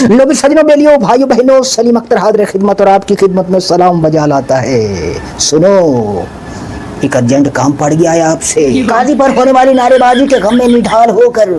लो भी सजनों बेलियों भाइयों बहनों, सलीम अख्तर हाजिर खिदमत और आपकी खिदमत में सलाम बजा लाता है। सुनो, एक अर्जेंट काम पड़ गया है आपसे। गाजी पर होने वाली नारेबाजी के गम में निढाल होकर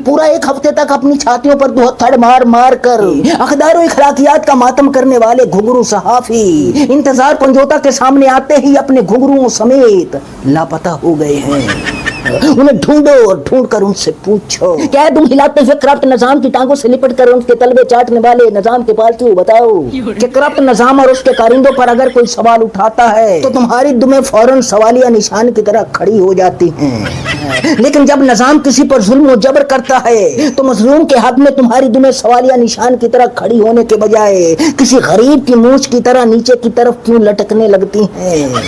पूरा एक हफ्ते तक अपनी छातियों पर दुहत्थड़ मार मार कर अखदार इखलाकियात का मातम करने वाले घुंघरू सहाफी इंतजार पंजोता के सामने आते ही अपने घुंघरुओं समेत लापता हो गए हैं। उन्हें ढूंढो और ढूंढ कर उनसे पूछो, क्या तुम हिलाते हुए करप्ट निजाम की टांगों से लिपट कर उनके तलवे चाटने वाले निजाम के पालतू बताओ कि करप्ट निजाम और उसके कारिंदों पर अगर कोई सवाल उठाता है तो तुम्हारी दुमें फौरन सवालिया निशान की तरह खड़ी हो जाती हैं। लेकिन जब निजाम किसी पर जुल्म और जबर करता है तो मजलूम के हक में तुम्हारी दुमें सवालिया निशान की तरह खड़ी होने के बजाय किसी गरीब की मूंछ की तरह नीचे की तरफ क्यों लटकने लगती हैं?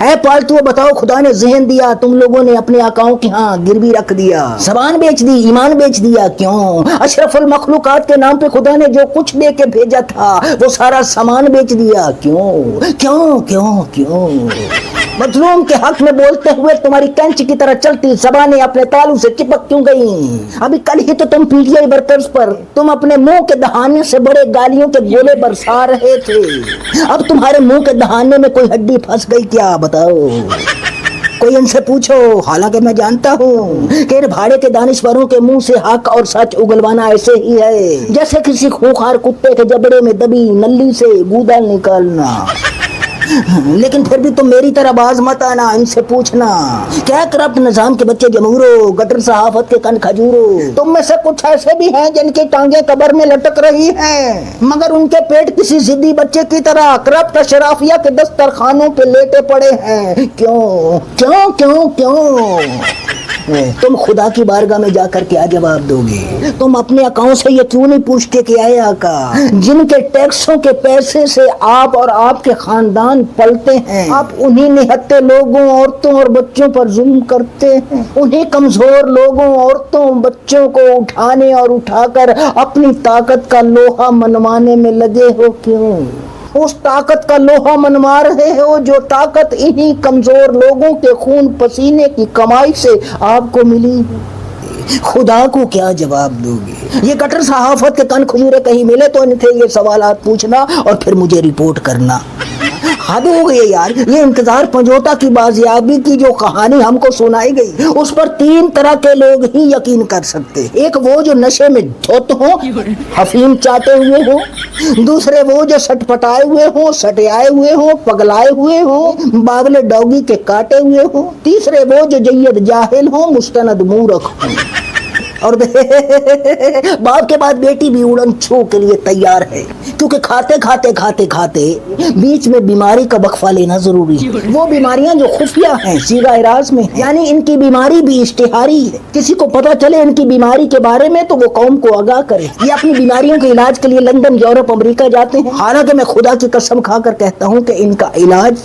ऐ पालतू बताओ, खुदा ने ज़हन दिया, तुम लोगों ने अपने आकाओं के यहाँ गिरवी रख दिया, ज़बान बेच दी, ईमान बेच दिया। क्यों? अशरफुल मखलूकात के नाम पे खुदा ने जो कुछ दे के भेजा था वो सारा सामान बेच दिया। क्यों क्यों क्यों क्यों? मजलूम के हक में बोलते हुए तुम्हारी कैंची की तरह चलती ज़बानें अपने तालू से चिपक क्यों गईं? अभी कल ही तो तुम पीटीआई वर्कर्स पर तुम अपने मुंह के दहाने से बड़े गालियों के गोले बरसा रहे थे। अब तुम्हारे मुंह के दहाने में कोई हड्डी फंस गई क्या? बताओ, कोई इनसे पूछो। हालांकि मैं जानता हूँ कि भाड़े के दानिश्वरों के मुंह से हक और सच उगलवाना ऐसे ही है जैसे किसी खूंखार कुत्ते के जबड़े में दबी नली से गूदा निकालना। लेकिन फिर भी तुम मेरी तरह बाज मत आना, इनसे पूछना, क्या करप्ट निजाम के बच्चे जमूरो, गटर सहाफत के कन खजूरो, तुम में से कुछ ऐसे भी हैं जिनकी टांगे कब्र में लटक रही हैं मगर उनके पेट किसी जिद्दी बच्चे की तरह करप्ट अशराफिया के दस्तरखानों पे लेटे पड़े हैं। क्यों क्यों क्यों क्यों? तुम खुदा की बारगाह में जाकर क्या जवाब दोगे? तुम अपने अकाउंट से ये क्यों नहीं पूछते कि आए आका, जिनके टैक्सों के पैसे से आप और आपके खानदान पलते हैं, आप उन्हीं निहत्ते लोगों, औरतों और बच्चों पर जुल्म करते हैं, उन्हीं कमजोर लोगों, औरतों, बच्चों को उठाने और उठाकर अपनी ताकत का लोहा मनवाने में लगे हो। क्यों? उस ताकत का लोहा मनवा रहे हो जो ताकत इन्हीं कमजोर लोगों के खून पसीने की कमाई से आपको मिली है। खुदा को क्या जवाब दोगे? ये गटर सहाफत के कन खजूरे कहीं मिले तो इनसे ये सवालात पूछना और फिर मुझे रिपोर्ट करना। हद हो गई यार, ये इंतजार पंजोता की बाजियाबी की जो कहानी हमको सुनाई गई उस पर तीन तरह के लोग ही यकीन कर सकते। एक वो जो नशे में धुत हो, हफीम चाटे हुए हो, दूसरे वो जो सटपटाए हुए हो, सटियाए हुए हो, पगलाए हुए हो, बावले डॉगी के काटे हुए हो, तीसरे वो जो जय्यद जाहिल हो, मुस्तनद मूर्ख हो। और बाप के बाद बेटी भी उड़न छू के लिए तैयार है, क्योंकि खाते खाते खाते खाते बीच में बीमारी का वक्फा लेना जरूरी है। वो बीमारियां जो खुफिया हैं, सीगा इराज में, यानी इनकी बीमारी भी इश्तिहारी है। किसी को पता चले इनकी बीमारी के बारे में तो वो कौम को आगाह करे। ये अपनी बीमारियों के इलाज के लिए लंदन, यूरोप, अमेरिका जाते हैं। हालांकि मैं खुदा की कसम खाकर कहता हूँ कि इनका इलाज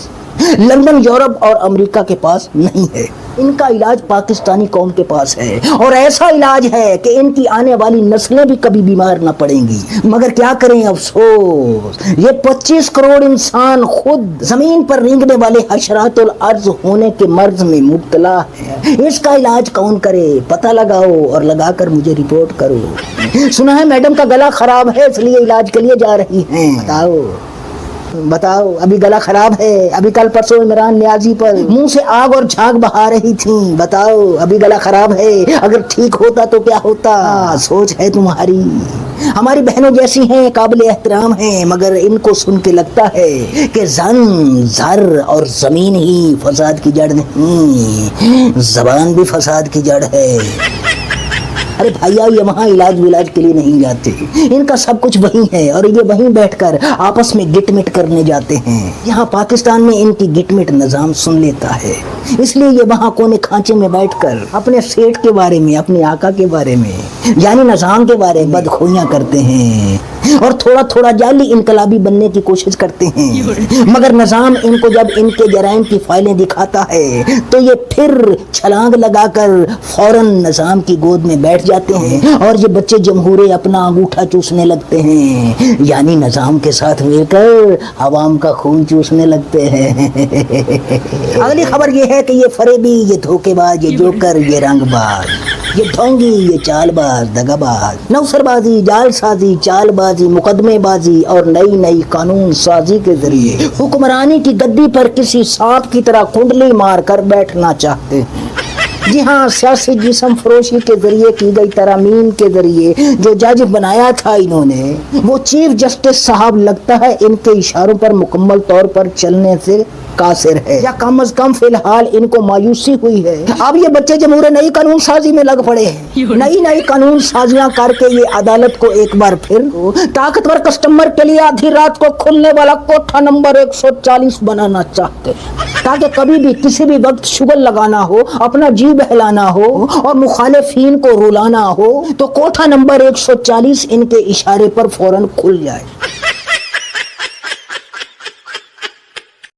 लंदन, यूरोप और अमेरिका के पास नहीं है। इनका इलाज पाकिस्तानी कौम के पास है, और ऐसा इलाज है कि इनकी आने वाली नस्लें भी कभी बीमार न पड़ेंगी। मगर क्या करें, अफसोस, ये 25 करोड़ इंसान खुद जमीन पर रेंगने वाले हशरातुल अर्ज होने के मर्ज में मुब्तला है। इसका इलाज कौन करे? पता लगाओ और लगाकर मुझे रिपोर्ट करो। सुना है मैडम का गला खराब है इसलिए इलाज के लिए जा रही हैं। बताओ, अभी गला खराब है? अभी कल परसों इमरान नियाजी पर मुंह से आग और झाग बहा रही थी। बताओ, अभी गला खराब है? अगर ठीक होता तो क्या होता? सोच है तुम्हारी। हमारी बहनों जैसी हैं, काबिल एहतराम हैं, मगर इनको सुन के लगता है कि जन, जर और जमीन ही फसाद की जड़ नहीं, जबान भी फसाद की जड़ है। अरे भैया, ये वहाँ इलाज विलाज के लिए नहीं जाते, इनका सब कुछ वही है और ये वहीं बैठकर आपस में गिटमिट करने जाते हैं। यहाँ पाकिस्तान में इनकी गिटमिट निजाम सुन लेता है, इसलिए ये वहाँ कोने खांचे में बैठकर अपने सेठ के बारे में, अपने आका के बारे में, यानी निजाम के बारे में बदखोइयाँ करते हैं और थोड़ा थोड़ा जाली इनकलाबी बनने की कोशिश करते हैं। मगर निजाम इनको जब इनके जराइम की फाइलें दिखाता है तो ये फिर छलांग लगाकर फौरन निजाम की गोद में बैठ जाते हैं और ये बच्चे जमहूरे अपना अंगूठा चूसने लगते हैं, यानी निजाम के साथ मिलकर आवाम का खून चूसने लगते हैं। अगली खबर ये है कि ये फरेबी, ये धोखेबाज, ये जोकर, ये रंगबाज یہ ڈھونگی، یہ چال باز، دغاباز، نوسربازی، جال سازی، چال بازی، مقدمے بازی اور نئی نئی قانون سازی کے ذریعے حکمرانی کی گدی پر کسی سانپ کی طرح کنڈلی مار کر بیٹھنا چاہتے ہیں۔ جی ہاں، سیاسی جسم فروشی کے ذریعے کی گئی ترامیم کے ذریعے جو جج بنایا تھا انہوں نے، وہ چیف جسٹس صاحب لگتا ہے ان کے اشاروں پر مکمل طور پر چلنے سے قاصر ہے، یا کم از کم فی الحال ان کو مایوسی ہوئی ہے۔ اب یہ بچے جمہور نئی قانون سازی میں لگ پڑے ہیں، نئی قانون سازیاں کر کے یہ عدالت کو ایک بار پھر طاقتور کسٹمر کے لیے آدھی رات کو کھلنے والا کوٹھا نمبر 140 بنانا چاہتے ہیں، تاکہ کبھی بھی کسی بھی وقت شغل لگانا ہو، اپنا جی بہلانا ہو اور مخالفین کو رلانا ہو تو کوٹھا نمبر 140 ان کے اشارے پر فوراً کھل جائے۔